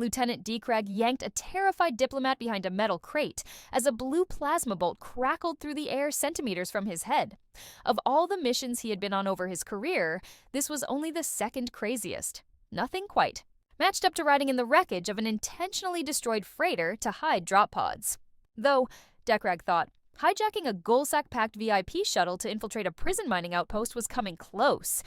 Lieutenant Decrag yanked a terrified diplomat behind a metal crate as a blue plasma bolt crackled through the air centimeters from his head. Of all the missions he had been on over his career, this was only the second craziest. Nothing quite matched up to riding in the wreckage of an intentionally destroyed freighter to hide drop pods. Though, Decrag thought, hijacking a Gulsak-packed VIP shuttle to infiltrate a prison mining outpost was coming close.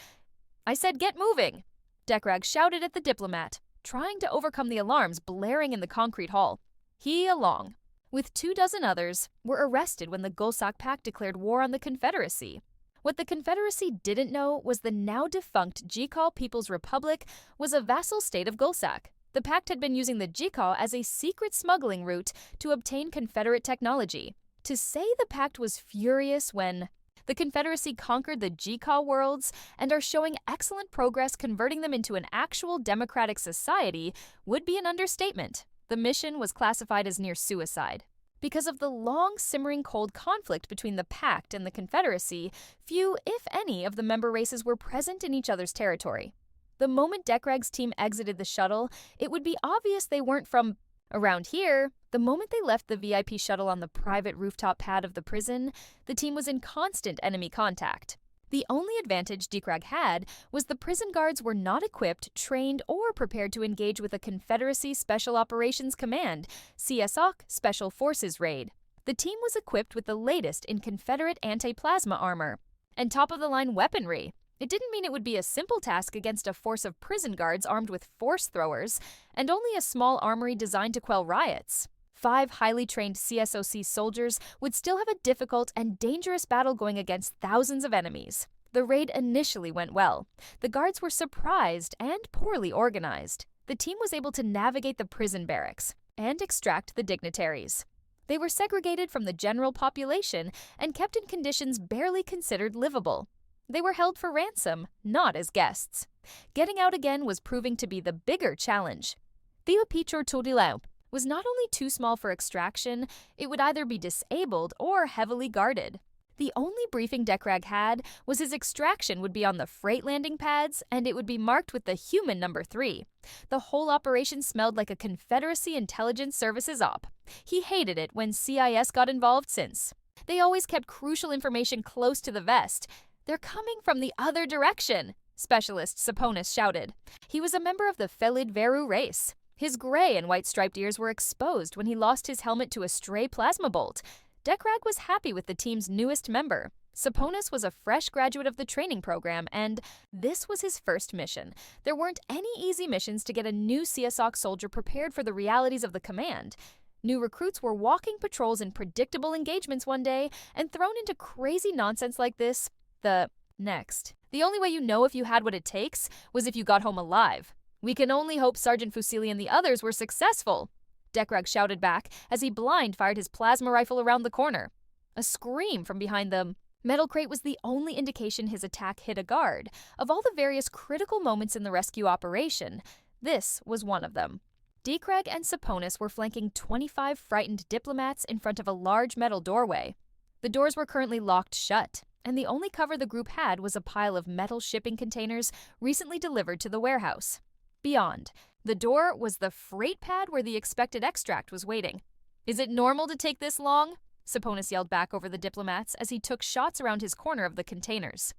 "I said get moving!" Decrag shouted at the diplomat, trying to overcome the alarms blaring in the concrete hall. He, along with 24 others, were arrested when the Gulsak Pact declared war on the Confederacy. What the Confederacy didn't know was the now-defunct Jikal People's Republic was a vassal state of Gulsak. The Pact had been using the Jikal as a secret smuggling route to obtain Confederate technology. To say the Pact was furious when the Confederacy conquered the Jikal worlds and are showing excellent progress converting them into an actual democratic society would be an understatement. The mission was classified as near suicide. Because of the long, simmering cold conflict between the Pact and the Confederacy, few, if any, of the member races were present in each other's territory. The moment Decrag's team exited the shuttle, it would be obvious they weren't from around here. The moment they left the VIP shuttle on the private rooftop pad of the prison, the team was in constant enemy contact. The only advantage Decrag had was the prison guards were not equipped, trained, or prepared to engage with a Confederacy Special Operations Command, CSOC Special Forces raid. The team was equipped with the latest in Confederate anti-plasma armor and top-of-the-line weaponry. It didn't mean it would be a simple task against a force of prison guards armed with force throwers and only a small armory designed to quell riots. 5 highly trained CSOC soldiers would still have a difficult and dangerous battle going against thousands of enemies. The raid initially went well. The guards were surprised and poorly organized. The team was able to navigate the prison barracks and extract the dignitaries. They were segregated from the general population and kept in conditions barely considered livable. They were held for ransom, not as guests. Getting out again was proving to be the bigger challenge. Theopichor Todilau was not only too small for extraction, it would either be disabled or heavily guarded. The only briefing Decrag had was his extraction would be on the freight landing pads, and it would be marked with the human number 3. The whole operation smelled like a Confederacy Intelligence Services op. He hated it when CIS got involved since. They always kept crucial information close to the vest. "They're coming from the other direction," Specialist Saponis shouted. He was a member of the Felid Veru race. His gray and white striped ears were exposed when he lost his helmet to a stray plasma bolt. Decrag was happy with the team's newest member. Saponis was a fresh graduate of the training program, and this was his first mission. There weren't any easy missions to get a new CSOC soldier prepared for the realities of the command. New recruits were walking patrols in predictable engagements one day and thrown into crazy nonsense like this the next. The only way you know if you had what it takes was if you got home alive. "We can only hope Sergeant Fusili and the others were successful," Decrag shouted back as he blind-fired his plasma rifle around the corner. A scream from behind the metal crate was the only indication his attack hit a guard. Of all the various critical moments in the rescue operation, this was one of them. Decrag and Saponis were flanking 25 frightened diplomats in front of a large metal doorway. The doors were currently locked shut, and the only cover the group had was a pile of metal shipping containers recently delivered to the warehouse. Beyond the door was the freight pad where the expected extract was waiting. "Is it normal to take this long?" Saponis yelled back over the diplomats as he took shots around his corner of the containers.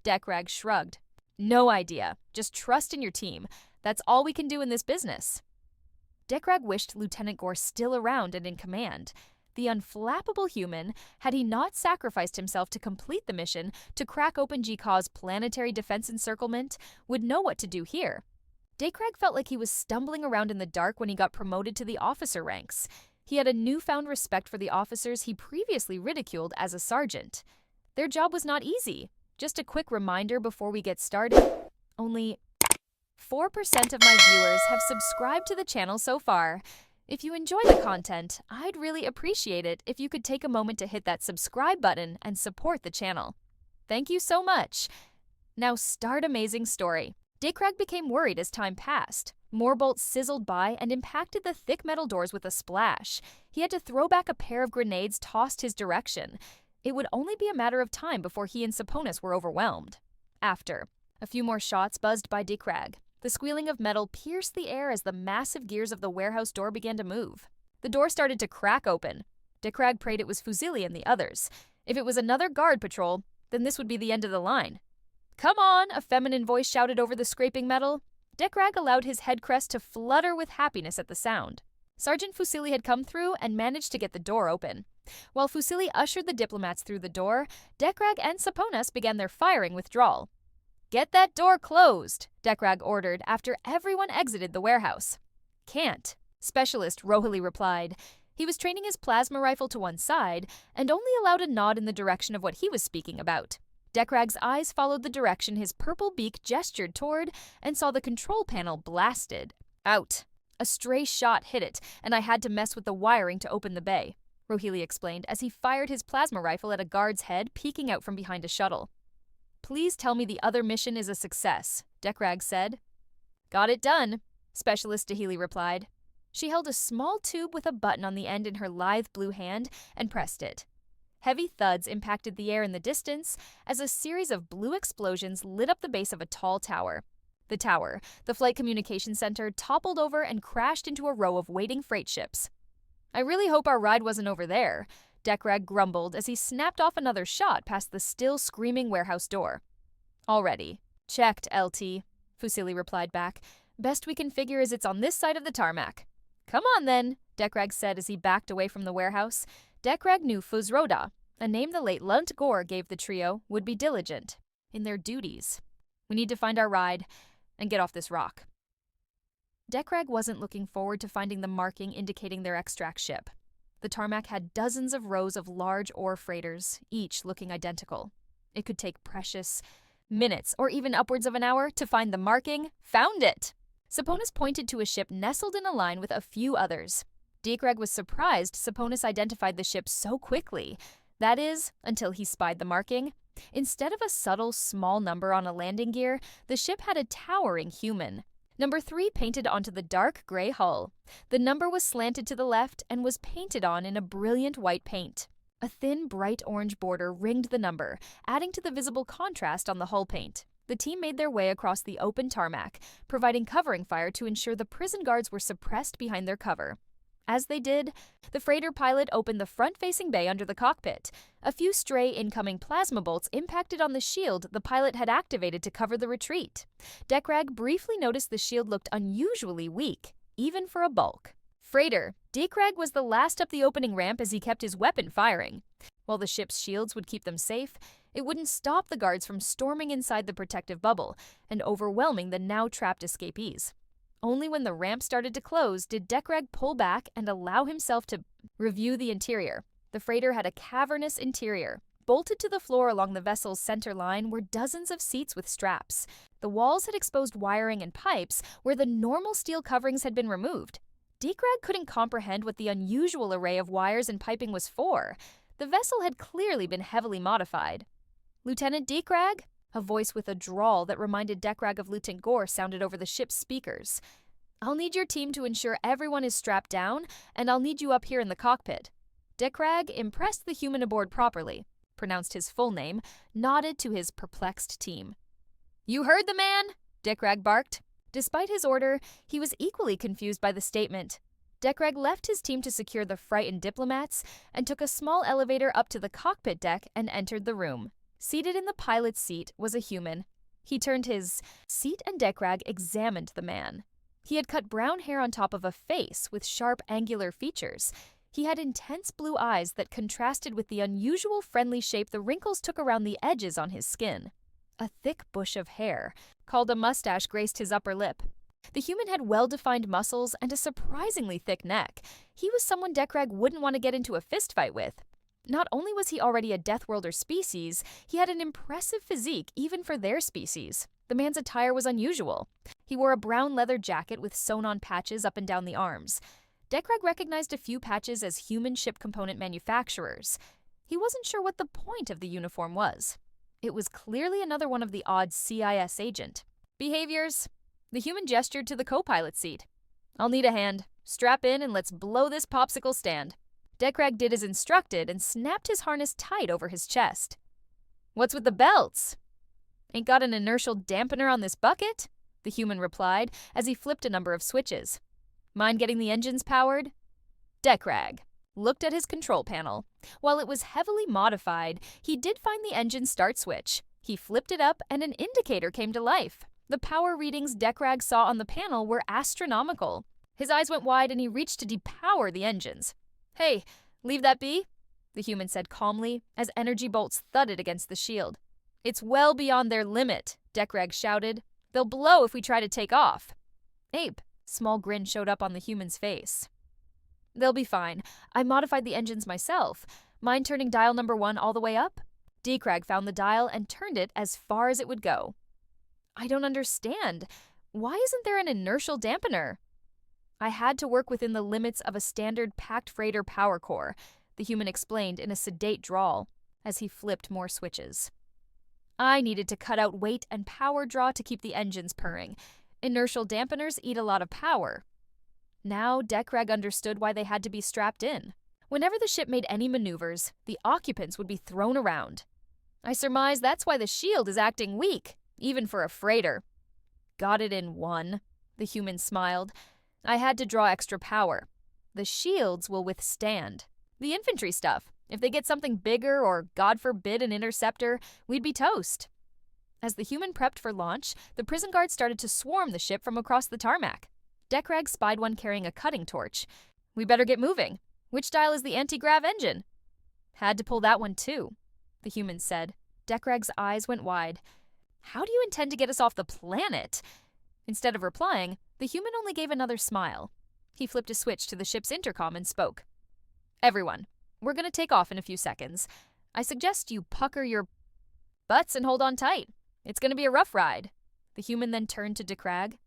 Decrag shrugged. "No idea. Just trust in your team. That's all we can do in this business." Decrag wished Lieutenant Gore still around and in command. The unflappable human, had he not sacrificed himself to complete the mission to crack open Jikaw's planetary defense encirclement, would know what to do here. Decrag felt like he was stumbling around in the dark when he got promoted to the officer ranks. He had a newfound respect for the officers he previously ridiculed as a sergeant. Their job was not easy. Just a quick reminder before we get started. Only 4% of my viewers have subscribed to the channel so far. If you enjoy the content, I'd really appreciate it if you could take a moment to hit that subscribe button and support the channel. Thank you so much. Now start amazing story. Decrag became worried as time passed. More bolts sizzled by and impacted the thick metal doors with a splash. He had to throw back a pair of grenades tossed his direction. It would only be a matter of time before he and Saponis were overwhelmed. After a few more shots buzzed by Decrag, The squealing of metal pierced the air as the massive gears of the warehouse door began to move. The door started to crack open. Decrag prayed it was Fusili and the others. If it was another guard patrol, then this would be the end of the line. "Come on," a feminine voice shouted over the scraping metal. Decrag allowed his head crest to flutter with happiness at the sound. Sergeant Fusili had come through and managed to get the door open. While Fusili ushered the diplomats through the door, Decrag and Saponas began their firing withdrawal. "Get that door closed," Decrag ordered after everyone exited the warehouse. "Can't," Specialist Rohili replied. He was training his plasma rifle to one side and only allowed a nod in the direction of what he was speaking about. Decrag's eyes followed the direction his purple beak gestured toward and saw the control panel blasted. "Out. A stray shot hit it, and I had to mess with the wiring to open the bay," Rohili explained as he fired his plasma rifle at a guard's head peeking out from behind a shuttle. "Please tell me the other mission is a success," Decrag said. "Got it done," Specialist Dahili replied. She held a small tube with a button on the end in her lithe blue hand and pressed it. Heavy thuds impacted the air in the distance as a series of blue explosions lit up the base of a tall tower. The tower, the flight communication center, toppled over and crashed into a row of waiting freight ships. "I really hope our ride wasn't over there," Decrag grumbled as he snapped off another shot past the still screaming warehouse door. "Already. Checked, LT," Fusili replied back. "Best we can figure is it's on this side of the tarmac." "Come on then," Decrag said as he backed away from the warehouse. Decrag knew Fuzroda, a name the late Lunt Gore gave the trio, would be diligent in their duties. "We need to find our ride and get off this rock." Decrag wasn't looking forward to finding the marking indicating their extract ship. The tarmac had dozens of rows of large ore freighters, each looking identical. It could take precious minutes or even upwards of an hour to find the marking. Found it! Saponis pointed to a ship nestled in a line with a few others. Decrag was surprised Saponis identified the ship so quickly. That is, until he spied the marking. Instead of a subtle small number on a landing gear, the ship had a towering human. Number 3 painted onto the dark gray hull. The number was slanted to the left and was painted on in a brilliant white paint. A thin, bright orange border ringed the number, adding to the visible contrast on the hull paint. The team made their way across the open tarmac, providing covering fire to ensure the prison guards were suppressed behind their cover. As they did, the freighter pilot opened the front-facing bay under the cockpit. A few stray incoming plasma bolts impacted on the shield the pilot had activated to cover the retreat. Decrag briefly noticed the shield looked unusually weak, even for a bulk. Freighter, Decrag was the last up the opening ramp as he kept his weapon firing. While the ship's shields would keep them safe, it wouldn't stop the guards from storming inside the protective bubble and overwhelming the now-trapped escapees. Only when the ramp started to close did Decrag pull back and allow himself to review the interior. The freighter had a cavernous interior. Bolted to the floor along the vessel's center line were dozens of seats with straps. The walls had exposed wiring and pipes where the normal steel coverings had been removed. Decrag couldn't comprehend what the unusual array of wires and piping was for. The vessel had clearly been heavily modified. "Lieutenant Decrag?" A voice with a drawl that reminded Decrag of Lieutenant Gore sounded over the ship's speakers. "I'll need your team to ensure everyone is strapped down, and I'll need you up here in the cockpit." Decrag impressed the human aboard properly, pronounced his full name, nodded to his perplexed team. "You heard the man?" Decrag barked. Despite his order, he was equally confused by the statement. Decrag left his team to secure the frightened diplomats and took a small elevator up to the cockpit deck and entered the room. Seated in the pilot's seat was a human. He turned his seat and Decrag examined the man. He had cut brown hair on top of a face with sharp angular features. He had intense blue eyes that contrasted with the unusual friendly shape the wrinkles took around the edges on his skin. A thick bush of hair, called a mustache, graced his upper lip. The human had well-defined muscles and a surprisingly thick neck. He was someone Decrag wouldn't want to get into a fistfight with. Not only was he already a Deathworlder species, he had an impressive physique even for their species. The man's attire was unusual. He wore a brown leather jacket with sewn-on patches up and down the arms. Decrag recognized a few patches as human ship component manufacturers. He wasn't sure what the point of the uniform was. It was clearly another one of the odd CIS agent. "Behaviors." The human gestured to the co-pilot seat. "I'll need a hand. Strap in and let's blow this popsicle stand." Decrag did as instructed and snapped his harness tight over his chest. "What's with the belts? Ain't got an inertial dampener on this bucket?" the human replied as he flipped a number of switches. Mind getting the engines powered? Deckrag looked at his control panel. While it was heavily modified, he did find the engine start switch. He flipped it up and an indicator came to life. The power readings Deckrag saw on the panel were astronomical. His eyes went wide and he reached to depower the engines. "Hey, leave that be," the human said calmly as energy bolts thudded against the shield. "It's well beyond their limit," Deckrag shouted. "They'll blow if we try to take off." "Ape," small grin showed up on the human's face. "They'll be fine. I modified the engines myself. Mind turning dial number 1 all the way up?" Deckrag found the dial and turned it as far as it would go. "I don't understand. Why isn't there an inertial dampener?" "I had to work within the limits of a standard packed freighter power core," the human explained in a sedate drawl as he flipped more switches. "I needed to cut out weight and power draw to keep the engines purring. Inertial dampeners eat a lot of power." Now Deckrag understood why they had to be strapped in. Whenever the ship made any maneuvers, the occupants would be thrown around. "I surmise that's why the shield is acting weak, even for a freighter." "Got it in one," the human smiled. "I had to draw extra power. The shields will withstand. The infantry stuff, if they get something bigger or, God forbid, an interceptor, we'd be toast." As the human prepped for launch, the prison guards started to swarm the ship from across the tarmac. Deckrag spied one carrying a cutting torch. "We better get moving. Which dial is the anti-grav engine?" "Had to pull that one too," the human said. Deckrag's eyes went wide. "How do you intend to get us off the planet?" Instead of replying, the human only gave another smile. He flipped a switch to the ship's intercom and spoke. "Everyone, we're going to take off in a few seconds. I suggest you pucker your butts and hold on tight. It's going to be a rough ride." The human then turned to Deckrag.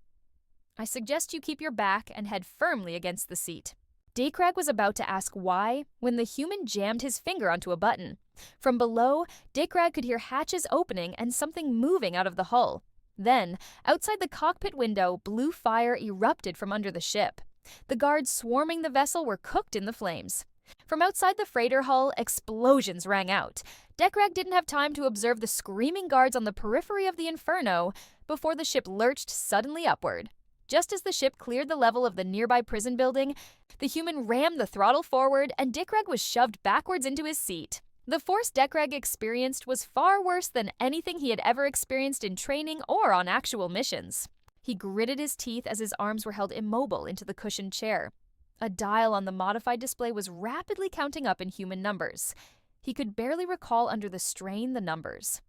"I suggest you keep your back and head firmly against the seat." Deckrag was about to ask why when the human jammed his finger onto a button. From below, Deckrag could hear hatches opening and something moving out of the hull. Then, outside the cockpit window, blue fire erupted from under the ship. The guards swarming the vessel were cooked in the flames. From outside the freighter hull, explosions rang out. Deckrag didn't have time to observe the screaming guards on the periphery of the inferno before the ship lurched suddenly upward. Just as the ship cleared the level of the nearby prison building, the human rammed the throttle forward and Deckrag was shoved backwards into his seat. The force Deckrag experienced was far worse than anything he had ever experienced in training or on actual missions. He gritted his teeth as his arms were held immobile into the cushioned chair. A dial on the modified display was rapidly counting up in human numbers. He could barely recall under the strain the numbers.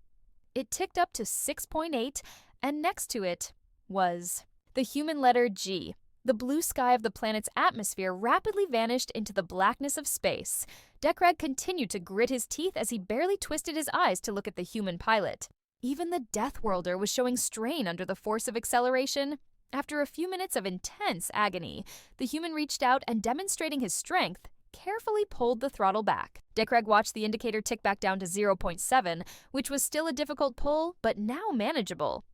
It ticked up to 6.8, and next to it was the human letter G. The blue sky of the planet's atmosphere rapidly vanished into the blackness of space. Deckrag continued to grit his teeth as he barely twisted his eyes to look at the human pilot. Even the Death Worlder was showing strain under the force of acceleration. After a few minutes of intense agony, the human reached out and, demonstrating his strength, carefully pulled the throttle back. Deckrag watched the indicator tick back down to 0.7, which was still a difficult pull, but now manageable.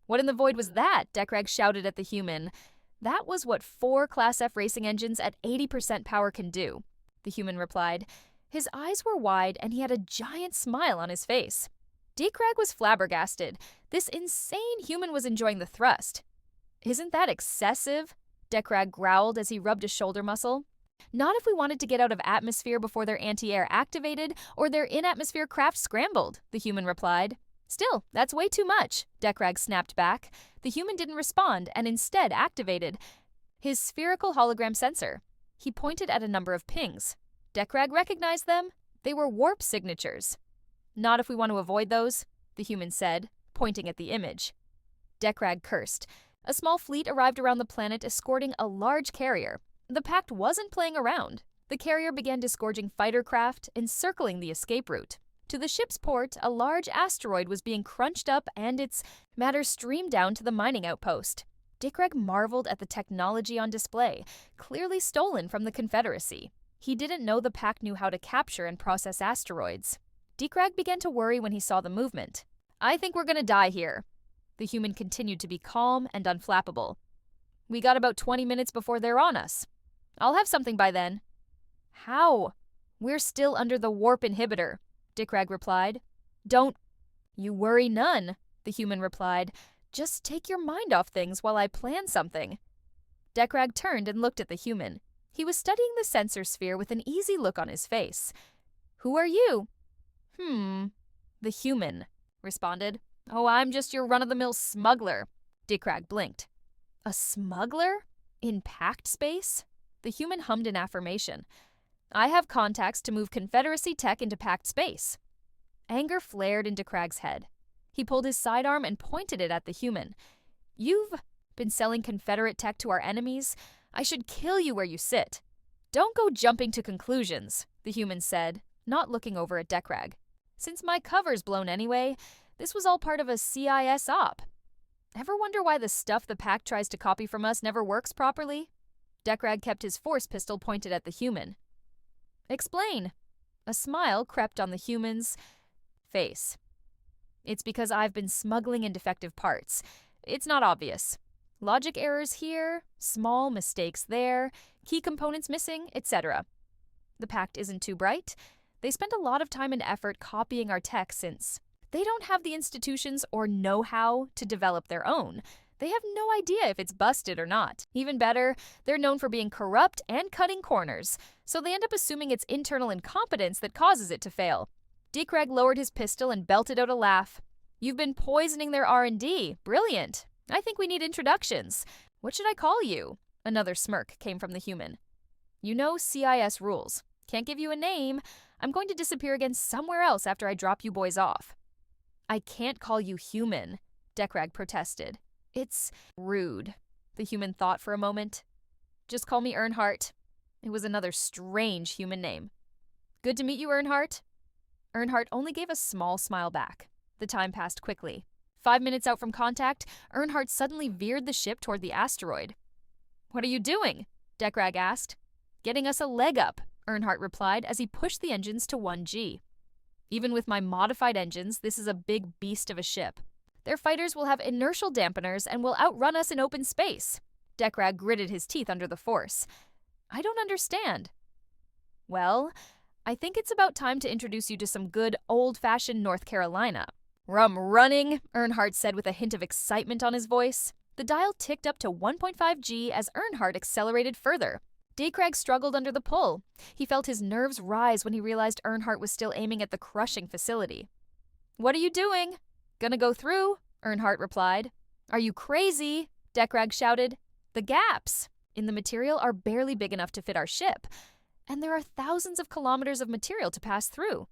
"What in the void was that?" Deckrag shouted at the human. "That was what 4 Class F racing engines at 80% power can do," the human replied. His eyes were wide and he had a giant smile on his face. Deckrag was flabbergasted. This insane human was enjoying the thrust. "Isn't that excessive?" Deckrag growled as he rubbed a shoulder muscle. "Not if we wanted to get out of atmosphere before their anti-air activated or their in-atmosphere craft scrambled," the human replied. "Still, that's way too much," Deckrag snapped back. The human didn't respond and instead activated his spherical hologram sensor. He pointed at a number of pings. Deckrag recognized them. They were warp signatures. "Not if we want to avoid those," the human said, pointing at the image. Deckrag cursed. A small fleet arrived around the planet escorting a large carrier. The Pact wasn't playing around. The carrier began disgorging fighter craft, encircling the escape route. To the ship's port, a large asteroid was being crunched up and its matter streamed down to the mining outpost. Deckrag marveled at the technology on display, clearly stolen from the Confederacy. He didn't know the Pact knew how to capture and process asteroids. Deckrag began to worry when he saw the movement. "I think we're gonna die here." The human continued to be calm and unflappable. "We got about 20 minutes before they're on us. I'll have something by then." "How?" "We're still under the warp inhibitor," Deckrag replied. "Don't you worry none," the human replied. Just take your mind off things while I plan something. Deckrag turned and looked at the human. He was studying the sensor sphere with an easy look on his face. Who are you? The human responded. Oh, I'm just your run-of-the-mill smuggler. Deckrag blinked. A smuggler? In packed space? The human hummed in affirmation. I have contacts to move Confederacy tech into packed space. Anger flared into Deckrag's head. He pulled his sidearm and pointed it at the human. You've been selling Confederate tech to our enemies? I should kill you where you sit. Don't go jumping to conclusions, the human said, not looking over at Deckrag. Since my cover's blown anyway, this was all part of a CIS op. Ever wonder why the stuff the pack tries to copy from us never works properly? Deckrag kept his force pistol pointed at the human. Explain. A smile crept on the human's face. It's because I've been smuggling in defective parts. It's not obvious. Logic errors here, small mistakes there, key components missing, etc. The pact isn't too bright. They spend a lot of time and effort copying our tech since they don't have the institutions or know-how to develop their own. They have no idea if it's busted or not. Even better, they're known for being corrupt and cutting corners, so they end up assuming it's internal incompetence that causes it to fail. Deckrag lowered his pistol and belted out a laugh. You've been poisoning their R&D. Brilliant. I think we need introductions. What should I call you? Another smirk came from the human. You know CIS rules. Can't give you a name. I'm going to disappear again somewhere else after I drop you boys off. I can't call you human, Deckrag protested. It's rude, the human thought for a moment. Just call me Earnhardt. It was another strange human name. Good to meet you, Earnhardt. Earnhardt only gave a small smile back. The time passed quickly. 5 minutes out from contact, Earnhardt suddenly veered the ship toward the asteroid. What are you doing? Deckrag asked. Getting us a leg up, Earnhardt replied as he pushed the engines to 1G. Even with my modified engines, this is a big beast of a ship. Their fighters will have inertial dampeners and will outrun us in open space. Deckrag gritted his teeth under the force. I don't understand. Well, I think it's about time to introduce you to some good old-fashioned North Carolina. Rum running, Earnhardt said with a hint of excitement on his voice. The dial ticked up to 1.5G as Earnhardt accelerated further. Deckrag struggled under the pull. He felt his nerves rise when he realized Earnhardt was still aiming at the crushing facility. What are you doing? Gonna go through, Earnhardt replied. Are you crazy? Deckrag shouted. The gaps in the material are barely big enough to fit our ship, and there are thousands of kilometers of material to pass through.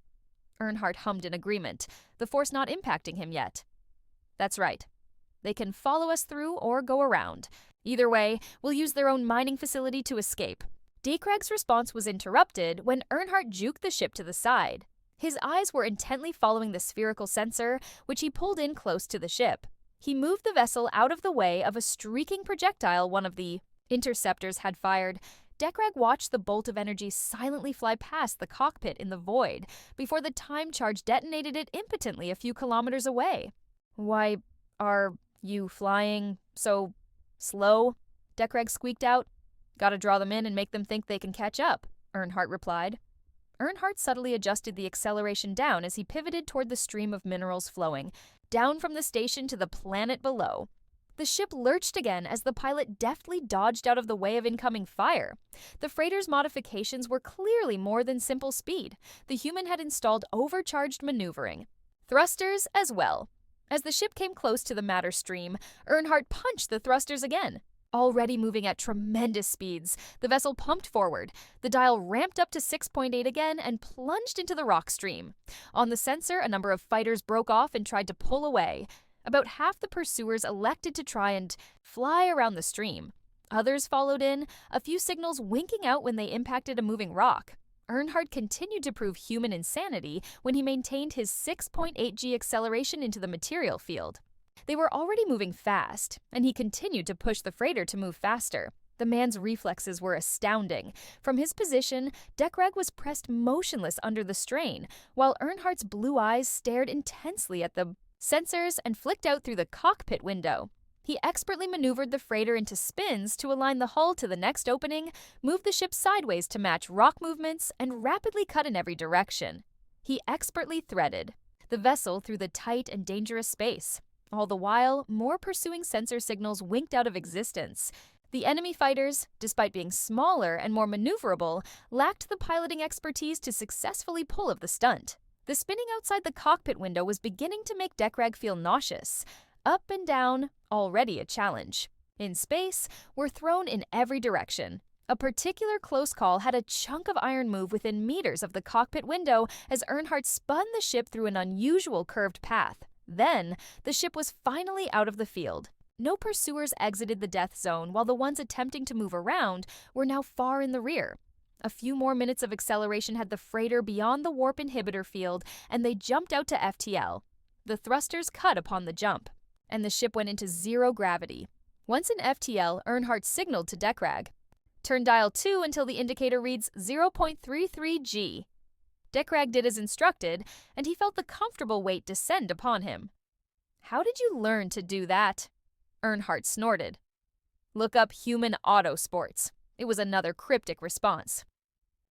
Earnhardt hummed in agreement, the force not impacting him yet. That's right. They can follow us through or go around. Either way, we'll use their own mining facility to escape. Deckrag's response was interrupted when Earnhardt juked the ship to the side. His eyes were intently following the spherical sensor, which he pulled in close to the ship. He moved the vessel out of the way of a streaking projectile one of the interceptors had fired. Deckrag watched the bolt of energy silently fly past the cockpit in the void before the time charge detonated it impotently a few kilometers away. Why are you flying so slow? Deckrag squeaked out. Gotta draw them in and make them think they can catch up, Earnhardt replied. Earnhardt subtly adjusted the acceleration down as he pivoted toward the stream of minerals flowing, down from the station to the planet below. The ship lurched again as the pilot deftly dodged out of the way of incoming fire. The freighter's modifications were clearly more than simple speed. The human had installed overcharged maneuvering. Thrusters as well. As the ship came close to the matter stream, Earnhardt punched the thrusters again. Already moving at tremendous speeds, the vessel pumped forward. The dial ramped up to 6.8 again and plunged into the rock stream. On the sensor, a number of fighters broke off and tried to pull away. About half the pursuers elected to try and fly around the stream. Others followed in, a few signals winking out when they impacted a moving rock. Earnhardt continued to prove human insanity when he maintained his 6.8G acceleration into the material field. They were already moving fast, and he continued to push the freighter to move faster. The man's reflexes were astounding. From his position, Deckrag was pressed motionless under the strain, while Earnhardt's blue eyes stared intensely at the sensors and flicked out through the cockpit window. He expertly maneuvered the freighter into spins to align the hull to the next opening, moved the ship sideways to match rock movements, and rapidly cut in every direction. He expertly threaded the vessel through the tight and dangerous space. All the while, more pursuing sensor signals winked out of existence. The enemy fighters, despite being smaller and more maneuverable, lacked the piloting expertise to successfully pull off the stunt. The spinning outside the cockpit window was beginning to make Deckrag feel nauseous. Up and down, already a challenge. In space, we're thrown in every direction. A particular close call had a chunk of iron move within meters of the cockpit window as Earnhardt spun the ship through an unusual curved path. Then, the ship was finally out of the field. No pursuers exited the death zone, while the ones attempting to move around were now far in the rear. A few more minutes of acceleration had the freighter beyond the warp inhibitor field, and they jumped out to FTL. The thrusters cut upon the jump, and the ship went into zero gravity. Once in FTL, Earnhardt signaled to Deckrag. Turn dial 2 until the indicator reads 0.33 G. Deckrag did as instructed, and he felt the comfortable weight descend upon him. "How did you learn to do that?" Earnhardt snorted. "Look up human auto sports." It was another cryptic response.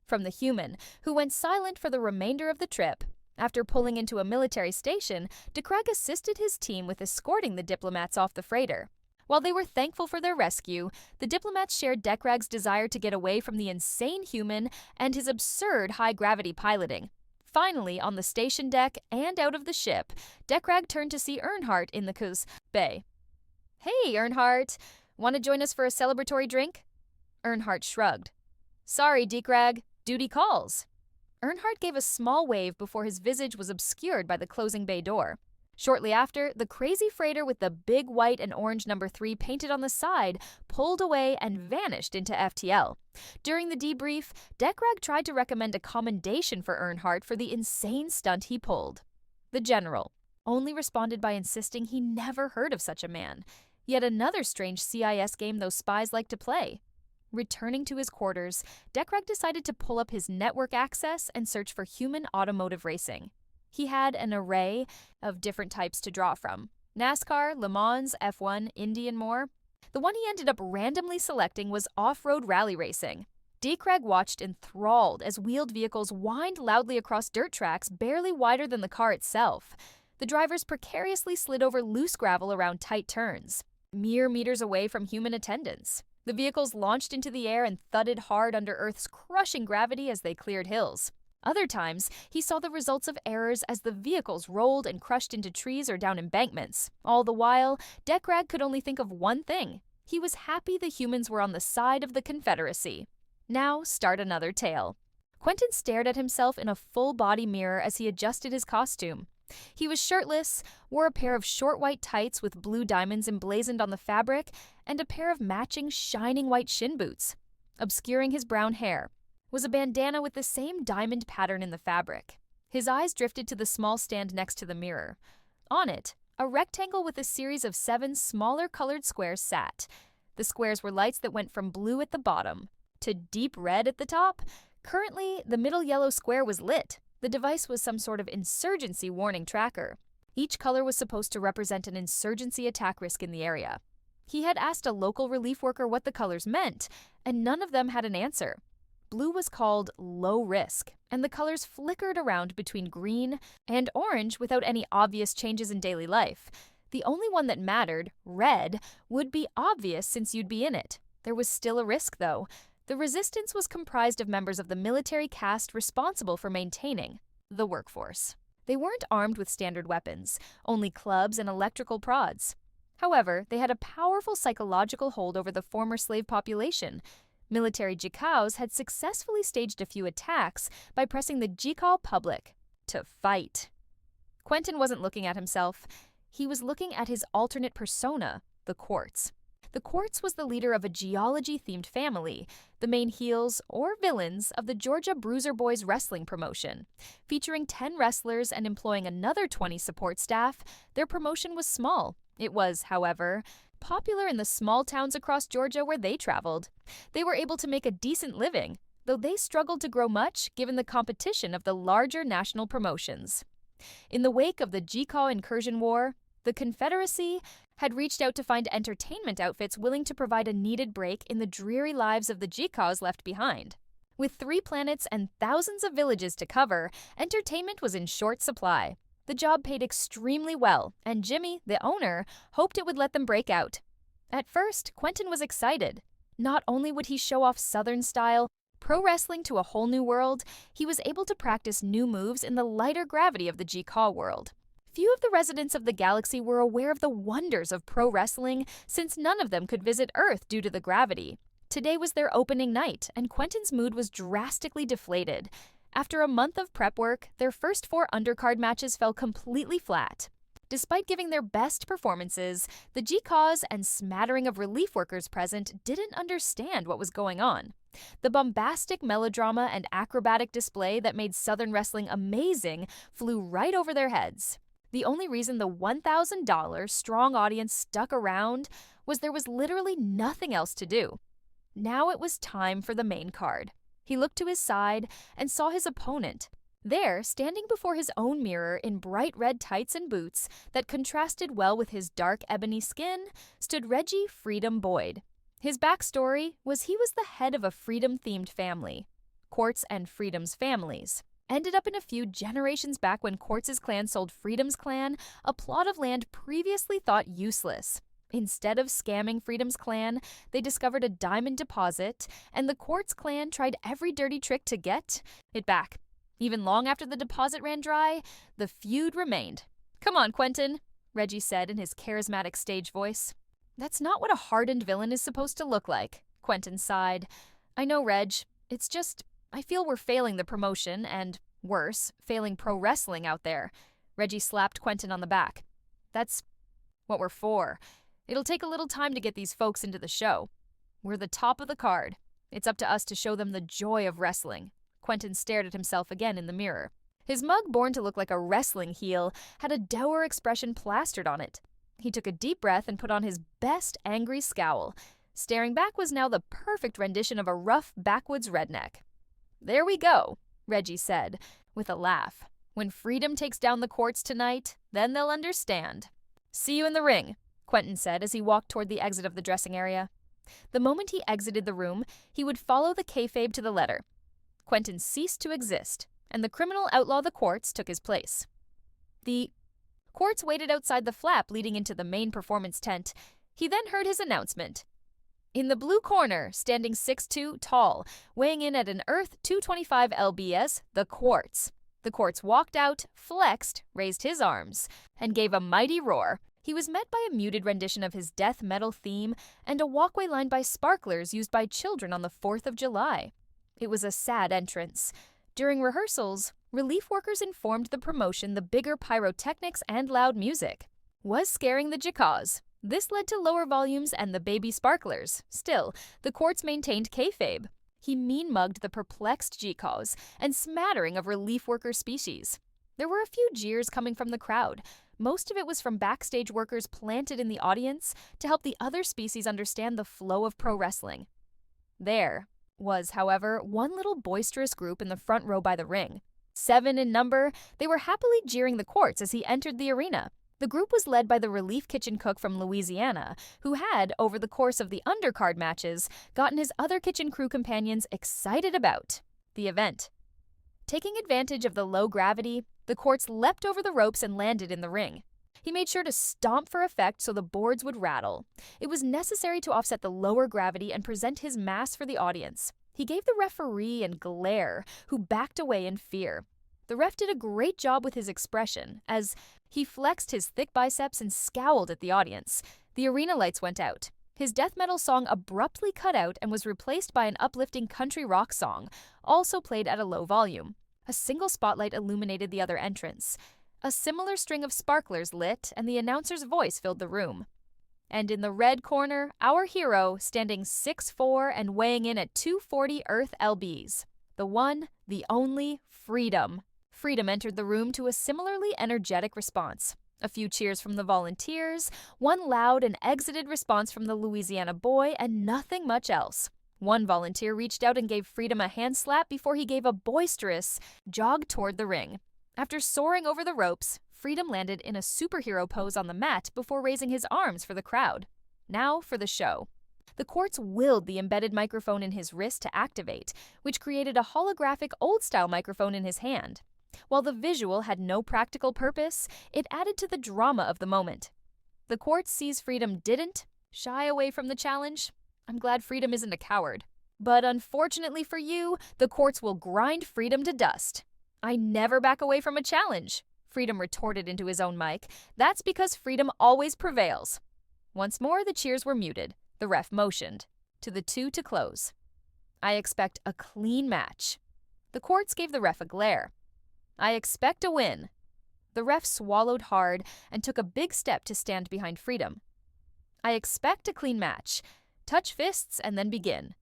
From the human, who went silent for the remainder of the trip. After pulling into a military station, Deckrag assisted his team with escorting the diplomats off the freighter. While they were thankful for their rescue, the diplomats shared Deckrag's desire to get away from the insane human and his absurd high-gravity piloting. Finally, on the station deck and out of the ship, Deckrag turned to see Earnhardt in the bay. "Hey, Earnhardt, want to join us for a celebratory drink?" Earnhardt shrugged. "Sorry, Deckrag, duty calls." Earnhardt gave a small wave before his visage was obscured by the closing bay door. Shortly after, the crazy freighter with the big white and orange number 3 painted on the side pulled away and vanished into FTL. During the debrief, Deckrag tried to recommend a commendation for Earnhardt for the insane stunt he pulled. The general only responded by insisting he never heard of such a man. Yet another strange CIS game those spies like to play. Returning to his quarters, Deckrag decided to pull up his network access and search for human automotive racing. He had an array of different types to draw from. NASCAR, Le Mans, F1, Indy, and more. The one he ended up randomly selecting was off-road rally racing. Deckrag watched enthralled as wheeled vehicles whined loudly across dirt tracks barely wider than the car itself. The drivers precariously slid over loose gravel around tight turns, mere meters away from human attendants. The vehicles launched into the air and thudded hard under Earth's crushing gravity as they cleared hills. Other times, he saw the results of errors as the vehicles rolled and crushed into trees or down embankments. All the while, Deckrag could only think of one thing. He was happy the humans were on the side of the Confederacy. Now, start another tale. Quentin stared at himself in a full-body mirror as he adjusted his costume. He was shirtless, wore a pair of short white tights with blue diamonds emblazoned on the fabric, and a pair of matching shining white shin boots. Obscuring his brown hair was a bandana with the same diamond pattern in the fabric. His eyes drifted to the small stand next to the mirror. On it, a rectangle with a series of 7 smaller colored squares sat. The squares were lights that went from blue at the bottom to deep red at the top. Currently, the middle yellow square was lit. The device was some sort of insurgency warning tracker. Each color was supposed to represent an insurgency attack risk in the area. He had asked a local relief worker what the colors meant, and none of them had an answer. Blue was called low risk, and the colors flickered around between green and orange without any obvious changes in daily life. The only one that mattered, red, would be obvious since you'd be in it. There was still a risk, though. The resistance was comprised of members of the military caste responsible for maintaining the workforce. They weren't armed with standard weapons, only clubs and electrical prods. However, they had a powerful psychological hold over the former slave population. Military Jikaos had successfully staged a few attacks by pressing the Jikal public to fight. Quentin wasn't looking at himself. He was looking at his alternate persona, the Quartz. The Quartz was the leader of a geology-themed family, the main heels, or villains, of the Georgia Bruiser Boys wrestling promotion. Featuring 10 wrestlers and employing another 20 support staff, their promotion was small. It was, however, popular in the small towns across Georgia where they traveled. They were able to make a decent living, though they struggled to grow much given the competition of the larger national promotions. In the wake of the Jikal incursion war, the Confederacy had reached out to find entertainment outfits willing to provide a needed break in the dreary lives of the Jikals left behind. With 3 planets and thousands of villages to cover, entertainment was in short supply. The job paid extremely well, and Jimmy, the owner, hoped it would let them break out. At first, Quentin was excited. Not only would he show off Southern style, pro wrestling to a whole new world, he was able to practice new moves in the lighter gravity of the Jikaw world. Few of the residents of the galaxy were aware of the wonders of pro wrestling, since none of them could visit Earth due to the gravity. Today was their opening night, and Quentin's mood was drastically deflated. After a month of prep work, their first 4 undercard matches fell completely flat. Despite giving their best performances, the Jikaws and smattering of relief workers present didn't understand what was going on. The bombastic melodrama and acrobatic display that made Southern wrestling amazing flew right over their heads. The only reason the $1,000 strong audience stuck around was there was literally nothing else to do. Now it was time for the main card. He looked to his side and saw his opponent. There, standing before his own mirror in bright red tights and boots that contrasted well with his dark ebony skin, stood Reggie Freedom Boyd. His backstory was he was the head of a Freedom-themed family. Quartz and Freedom's families ended up in a feud generations back when Quartz's clan sold Freedom's clan a plot of land previously thought useless. Instead of scamming Freedom's clan, they discovered a diamond deposit, and the Quartz clan tried every dirty trick to get it back. Even long after the deposit ran dry, the feud remained. "Come on, Quentin," Reggie said in his charismatic stage voice. "That's not what a hardened villain is supposed to look like," Quentin sighed. "I know, Reg. It's just, I feel we're failing the promotion and, worse, failing pro wrestling out there." Reggie slapped Quentin on the back. "That's what we're for. It'll take a little time to get these folks into the show. We're the top of the card. It's up to us to show them the joy of wrestling." Quentin stared at himself again in the mirror. His mug, born to look like a wrestling heel, had a dour expression plastered on it. He took a deep breath and put on his best angry scowl. Staring back was now the perfect rendition of a rough backwoods redneck. "There we go," Reggie said, with a laugh. "When Freedom takes down the Quartz tonight, then they'll understand." "See you in the ring," Quentin said as he walked toward the exit of the dressing area. The moment he exited the room, he would follow the kayfabe to the letter. Quentin ceased to exist, and the criminal outlaw the Quartz took his place. The Quartz waited outside the flap leading into the main performance tent. He then heard his announcement. In the blue corner, standing 6'2", tall, weighing in at an Earth 225 lbs, the Quartz. The Quartz walked out, flexed, raised his arms, and gave a mighty roar. He was met by a muted rendition of his death metal theme and a walkway lined by sparklers used by children on the 4th of July. It was a sad entrance. During rehearsals, relief workers informed the promotion the bigger pyrotechnics and loud music was scaring the Jikaws. This led to lower volumes and the baby sparklers. Still, the Quartz maintained kayfabe. He mean-mugged the perplexed Jikaws and smattering of relief worker species. There were a few jeers coming from the crowd. Most of it was from backstage workers planted in the audience to help the other species understand the flow of pro wrestling. There was, however, one little boisterous group in the front row by the ring. 7 in number, they were happily jeering the Quartz as he entered the arena. The group was led by the relief kitchen cook from Louisiana, who had, over the course of the undercard matches, gotten his other kitchen crew companions excited about the event. Taking advantage of the low gravity, the Quartz leapt over the ropes and landed in the ring. He made sure to stomp for effect so the boards would rattle. It was necessary to offset the lower gravity and present his mass for the audience. He gave the referee a glare, who backed away in fear. The ref did a great job with his expression, as he flexed his thick biceps and scowled at the audience. The arena lights went out. His death metal song abruptly cut out and was replaced by an uplifting country rock song, also played at a low volume. A single spotlight illuminated the other entrance. A similar string of sparklers lit, and the announcer's voice filled the room. And in the red corner, our hero, standing 6'4" and weighing in at 240 Earth lbs. The one, the only, Freedom. Freedom entered the room to a similarly energetic response. A few cheers from the volunteers, one loud and exited response from the Louisiana boy, and nothing much else. One volunteer reached out and gave Freedom a hand slap before he gave a boisterous jog toward the ring. After soaring over the ropes, Freedom landed in a superhero pose on the mat before raising his arms for the crowd. Now for the show. The Quartz willed the embedded microphone in his wrist to activate, which created a holographic old-style microphone in his hand. While the visual had no practical purpose, it added to the drama of the moment. The court sees Freedom didn't shy away from the challenge. I'm glad Freedom isn't a coward. But unfortunately for you, the courts will grind Freedom to dust. I never back away from a challenge, Freedom retorted into his own mic. That's because Freedom always prevails. Once more, the cheers were muted. The ref motioned to the two to close. I expect a clean match. The courts gave the ref a glare. I expect a win. The ref swallowed hard and took a big step to stand behind Freedom. I expect a clean match. Touch fists and then begin.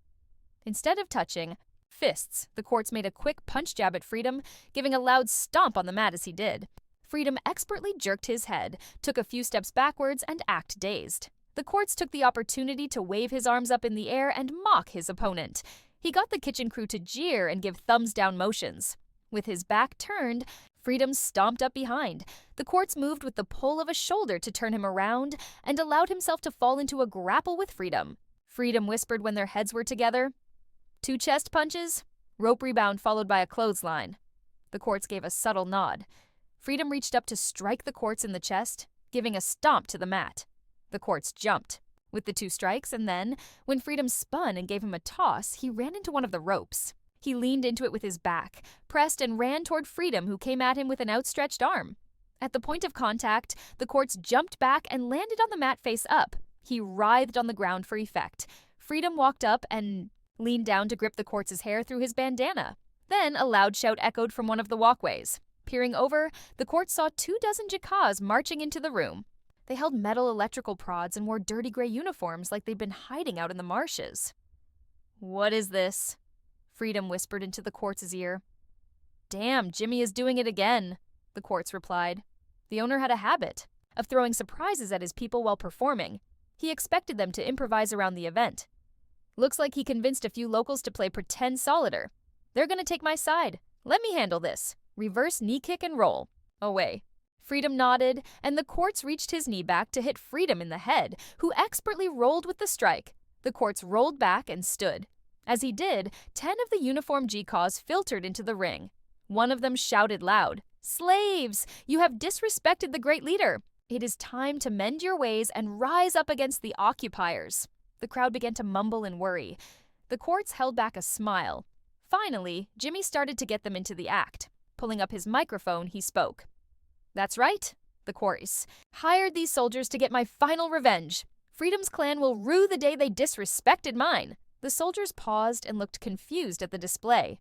Instead of touching fists, the courts made a quick punch jab at Freedom, giving a loud stomp on the mat as he did. Freedom expertly jerked his head, took a few steps backwards, and acted dazed. The courts took the opportunity to wave his arms up in the air and mock his opponent. He got the kitchen crew to jeer and give thumbs-down motions. With his back turned, Freedom stomped up behind. The courts moved with the pull of a shoulder to turn him around and allowed himself to fall into a grapple with Freedom. Freedom whispered when their heads were together. 2 chest punches, rope rebound followed by a clothesline. The courts gave a subtle nod. Freedom reached up to strike the courts in the chest, giving a stomp to the mat. The courts jumped with the 2 strikes, and then, when Freedom spun and gave him a toss, he ran into one of the ropes. He leaned into it with his back, pressed and ran toward Freedom, who came at him with an outstretched arm. At the point of contact, the courts jumped back and landed on the mat face up. He writhed on the ground for effect. Freedom walked up and leaned down to grip the courts' hair through his bandana. Then a loud shout echoed from one of the walkways. Peering over, the court saw 24 Jickas marching into the room. They held metal electrical prods and wore dirty gray uniforms like they'd been hiding out in the marshes. "What is this?" Freedom whispered into the court's ear. "Damn, Jimmy is doing it again," the courts replied. The owner had a habit of throwing surprises at his people while performing. He expected them to improvise around the event. Looks like he convinced a few locals to play pretend solider. They're gonna take my side. Let me handle this. Reverse knee kick and roll. Away. Freedom nodded, and the courts reached his knee back to hit Freedom in the head, who expertly rolled with the strike. The courts rolled back and stood. As he did, 10 of the uniformed Jickas filtered into the ring. One of them shouted loud, "Slaves! You have disrespected the great leader. It is time to mend your ways and rise up against the occupiers." The crowd began to mumble and worry. The courts held back a smile. Finally, Jimmy started to get them into the act. Pulling up his microphone, he spoke. "That's right," the chorus. "Hired these soldiers to get my final revenge. Freedom's clan will rue the day they disrespected mine." The soldiers paused and looked confused at the display.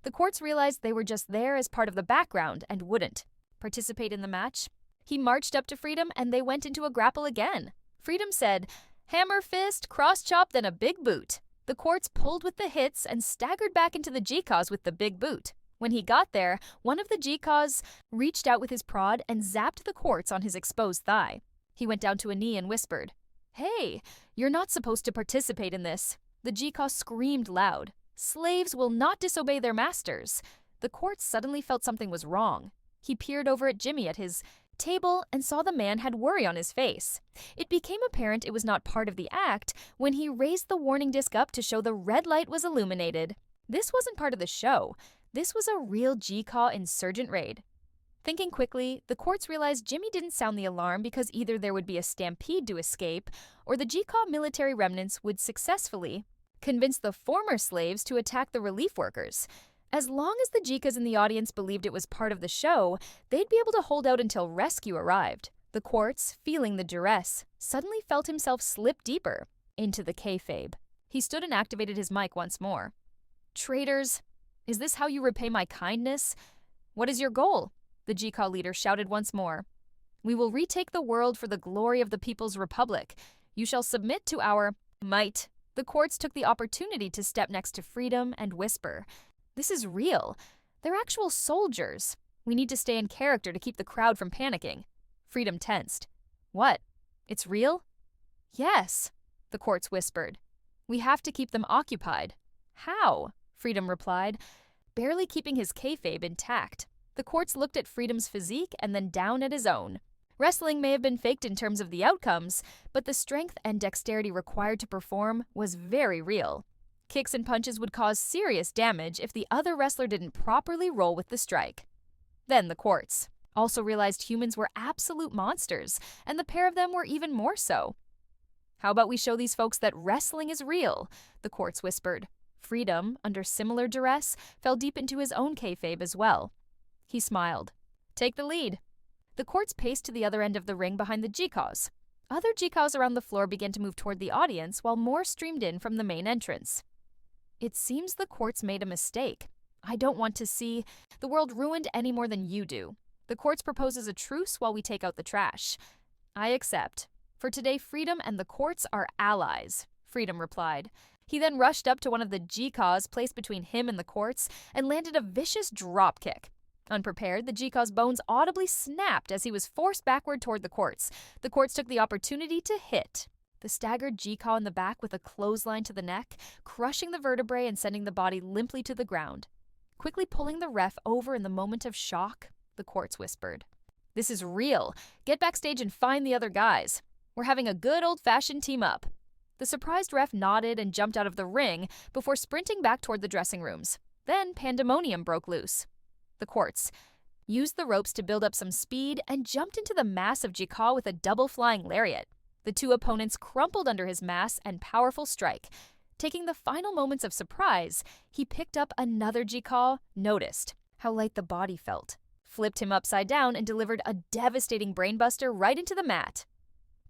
The courts realized they were just there as part of the background and wouldn't participate in the match. He marched up to Freedom and they went into a grapple again. Freedom said, "Hammer fist, cross chop, then a big boot." The courts pulled with the hits and staggered back into the Jickas with the big boot. When he got there, one of the Jickas reached out with his prod and zapped the courts on his exposed thigh. He went down to a knee and whispered, "Hey, you're not supposed to participate in this." The Jicka screamed loud. "Slaves will not disobey their masters." The courts suddenly felt something was wrong. He peered over at Jimmy at his table and saw the man had worry on his face. It became apparent it was not part of the act when he raised the warning disc up to show the red light was illuminated. This wasn't part of the show. This was a real Jicka insurgent raid. Thinking quickly, the courts realized Jimmy didn't sound the alarm because either there would be a stampede to escape, or the Jicka military remnants would successfully convince the former slaves to attack the relief workers. As long as the Jickas in the audience believed it was part of the show, they'd be able to hold out until rescue arrived. The courts, feeling the duress, suddenly felt himself slip deeper into the kayfabe. He stood and activated his mic once more. "Traitors, is this how you repay my kindness? What is your goal?" the Jicka leader shouted once more. "We will retake the world for the glory of the People's Republic. You shall submit to our might." The courts took the opportunity to step next to Freedom and whisper, "This is real. They're actual soldiers. We need to stay in character to keep the crowd from panicking." Freedom tensed. "What? It's real?" "Yes," the courts whispered. "We have to keep them occupied." "How?" Freedom replied, barely keeping his kayfabe intact. The courts looked at Freedom's physique and then down at his own. Wrestling may have been faked in terms of the outcomes, but the strength and dexterity required to perform was very real. Kicks and punches would cause serious damage if the other wrestler didn't properly roll with the strike. Then the Quartz also realized humans were absolute monsters, and the pair of them were even more so. "How about we show these folks that wrestling is real?" the Quartz whispered. Freedom, under similar duress, fell deep into his own kayfabe as well. He smiled. "Take the lead." The Quartz paced to the other end of the ring behind the Jikaws. Other Jikaws around the floor began to move toward the audience while more streamed in from the main entrance. "It seems the Quartz made a mistake. I don't want to see the world ruined any more than you do. The Quartz proposes a truce while we take out the trash." "I accept. For today, Freedom and the Quartz are allies," Freedom replied. He then rushed up to one of the Jikaws placed between him and the Quartz and landed a vicious dropkick. Unprepared, the Jikaw's bones audibly snapped as he was forced backward toward the Quartz. The Quartz took the opportunity to hit the staggered Jikaw in the back with a clothesline to the neck, crushing the vertebrae and sending the body limply to the ground. Quickly pulling the ref over in the moment of shock, the Quartz whispered, "This is real. Get backstage and find the other guys. We're having a good old-fashioned team-up." The surprised ref nodded and jumped out of the ring before sprinting back toward the dressing rooms. Then pandemonium broke loose. The Quartz used the ropes to build up some speed and jumped into the mass of Jikaw with a double flying lariat. The two opponents crumpled under his mass and powerful strike. Taking the final moments of surprise, he picked up another Jikaw, noticed how light the body felt, flipped him upside down, and delivered a devastating brainbuster right into the mat.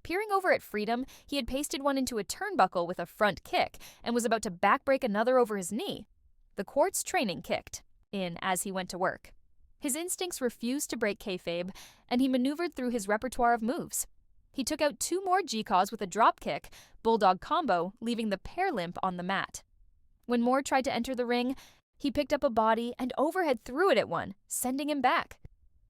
Peering over at Freedom, he had pasted one into a turnbuckle with a front kick and was about to backbreak another over his knee. The Quartz training kicked in as he went to work. His instincts refused to break kayfabe, and he maneuvered through his repertoire of moves. He took out two more Jikaws with a dropkick, bulldog combo, leaving the pair limp on the mat. When Moore tried to enter the ring, he picked up a body and overhead threw it at one, sending him back.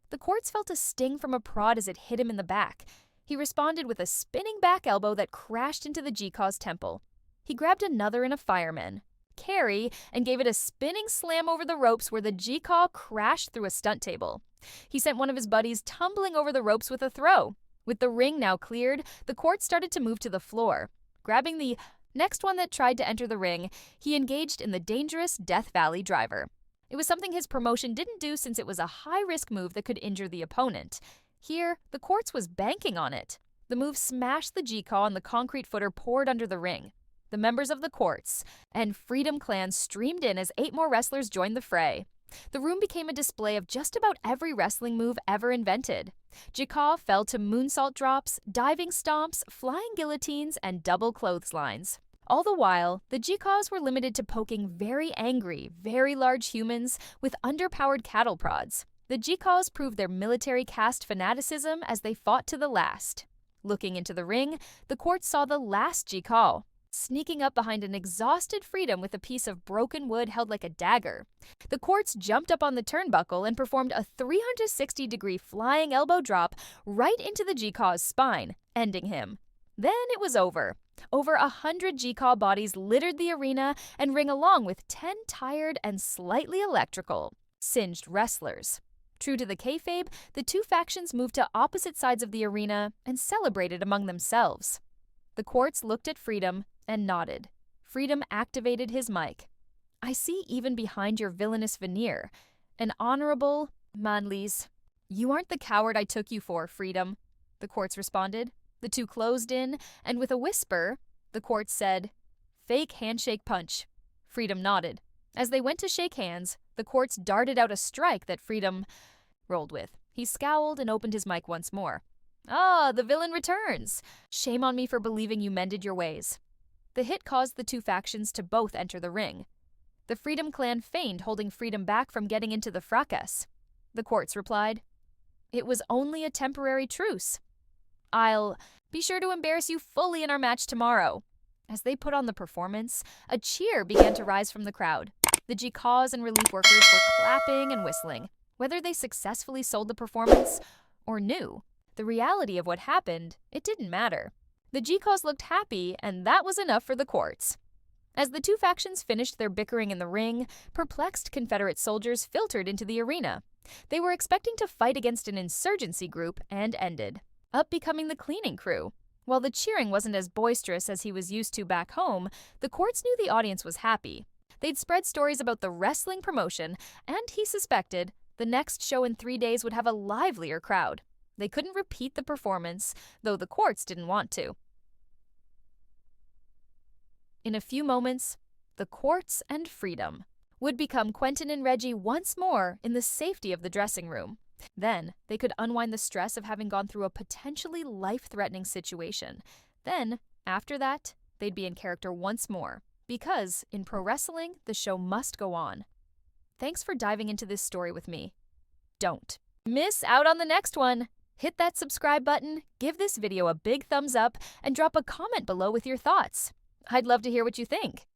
The Quartz felt a sting from a prod as it hit him in the back. He responded with a spinning back elbow that crashed into the Jikaw's temple. He grabbed another in a fireman carry and gave it a spinning slam over the ropes where the Jikaw crashed through a stunt table. He sent one of his buddies tumbling over the ropes with a throw. With the ring now cleared, the Quartz started to move to the floor. Grabbing the next one that tried to enter the ring, he engaged in the dangerous Death Valley Driver. It was something his promotion didn't do since it was a high-risk move that could injure the opponent. Here, the Quartz was banking on it. The move smashed the Jikaw and the concrete footer poured under the ring. The members of the Quartz and Freedom Clan streamed in as 8 more wrestlers joined the fray. The room became a display of just about every wrestling move ever invented. Jikaw fell to moonsault drops, diving stomps, flying guillotines, and double clotheslines. All the while, the Jikaws were limited to poking very angry, very large humans with underpowered cattle prods. The Jikaws proved their military caste fanaticism as they fought to the last. Looking into the ring, the Quartz saw the last Jikaw, sneaking up behind an exhausted Freedom with a piece of broken wood held like a dagger. The Quartz jumped up on the turnbuckle and performed a 360-degree flying elbow drop right into the Jikaw's spine, ending him. Then it was over. Over 100 Jikaw bodies littered the arena and ring along with 10 tired and slightly electrical, singed wrestlers. True to the kayfabe, the two factions moved to opposite sides of the arena and celebrated among themselves. The Quartz looked at Freedom and nodded. Freedom activated his mic. "I see even behind your villainous veneer. An honorable Manlis. You aren't the coward I took you for, Freedom," the Quartz responded. The two closed in, and with a whisper, the Quartz said, "Fake handshake punch." Freedom nodded. As they went to shake hands, the Quartz darted out a strike that Freedom rolled with. He scowled and opened his mic once more. "Ah, the villain returns. Shame on me for believing you mended your ways." The hit caused the two factions to both enter the ring. The Freedom Clan feigned holding Freedom back from getting into the fracas. The Quartz replied, "It was only a temporary truce. I'll be sure to embarrass you fully in our match tomorrow." As they put on the performance, a cheer began to rise from the crowd. The Jikaws and relief workers were clapping and whistling. Whether they successfully sold the performance or knew the reality of what happened, it didn't matter. The Jikaws looked happy, and that was enough for the Quartz. As the two factions finished their bickering in the ring, perplexed Confederate soldiers filtered into the arena. They were expecting to fight against an insurgency group and ended up becoming the cleaning crew. While the cheering wasn't as boisterous as he was used to back home, the Quartz knew the audience was happy. They'd spread stories about the wrestling promotion, and he suspected The next show in 3 days would have a livelier crowd. They couldn't repeat the performance, though the courts didn't want to. In a few moments, the courts and freedom would become Quentin and Reggie once more in the safety of the dressing room. Then, they could unwind the stress of having gone through a potentially life-threatening situation. Then, after that, they'd be in character once more. Because, in pro wrestling, the show must go on. Thanks for diving into this story with me. Don't miss out on the next one! Hit that subscribe button, give this video a big thumbs up, and drop a comment below with your thoughts. I'd love to hear what you think.